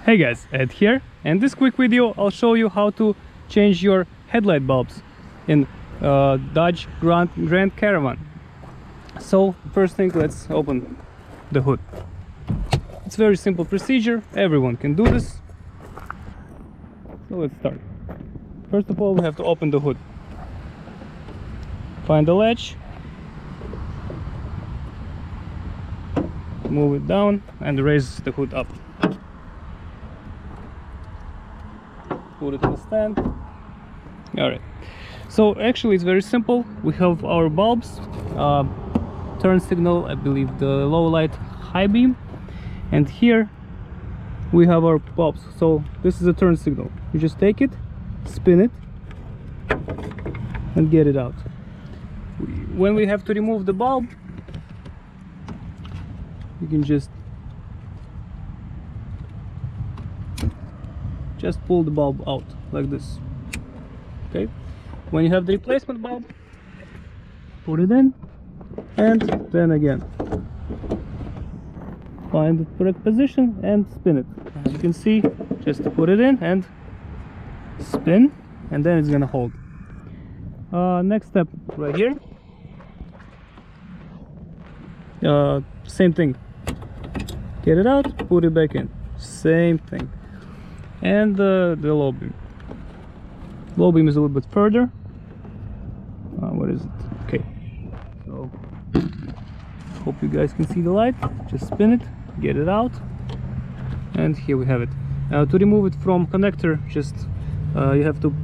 Hey guys, Ed here, and this quick video I'll show you how to change your headlight bulbs in Dodge Grand Caravan. So first thing, let's open the hood. It's a very simple procedure, everyone can do this. So let's start. First of all, we have to open the hood. Find the latch, move it down and raise the hood up. Put it on the stand. Alright, so actually it's very simple. We have our bulbs, turn signal, I believe the low light, high beam, and here we have our bulbs. So this is a turn signal. You just take it, spin it and get it out. When we have to remove the bulb, you can just pull the bulb out like this. Okay, when you have the replacement bulb, put it in and then again find the correct position and spin it. As you can see, just put it in and spin, and then it's gonna hold. Next step right here, same thing, get it out, put it back in, same thing. And the low beam. Low beam is a little bit further. What is it? Okay. So hope you guys can see the light. Just spin it, get it out, and here we have it. To remove it from connector, just you have to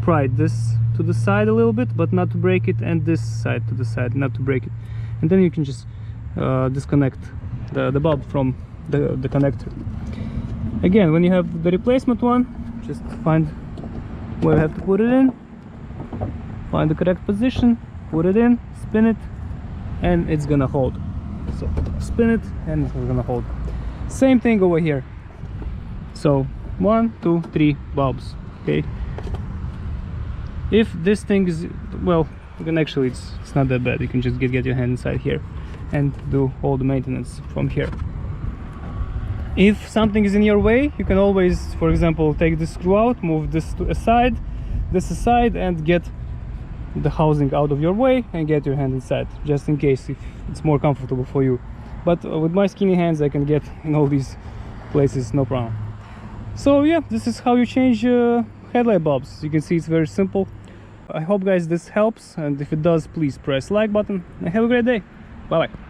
pry this to the side a little bit, but not to break it, and this side to the side, not to break it. And then you can just disconnect the bulb from the connector. Again, when you have the replacement one, just find where you have to put it in, find the correct position, put it in, spin it, and it's gonna hold. So spin it and it's gonna hold. Same thing over here. So 1, 2, 3 bulbs. Okay, if this thing is, well, you can actually, it's not that bad. You can just get your hand inside here and do all the maintenance from here. If something is in your way, you can always, for example, take this screw out, move this aside, and get the housing out of your way and get your hand inside, just in case, if it's more comfortable for you. But with my skinny hands, I can get in all these places, no problem. So yeah, this is how you change headlight bulbs. You can see it's very simple. I hope guys this helps, and if it does, please press like button and have a great day. Bye bye.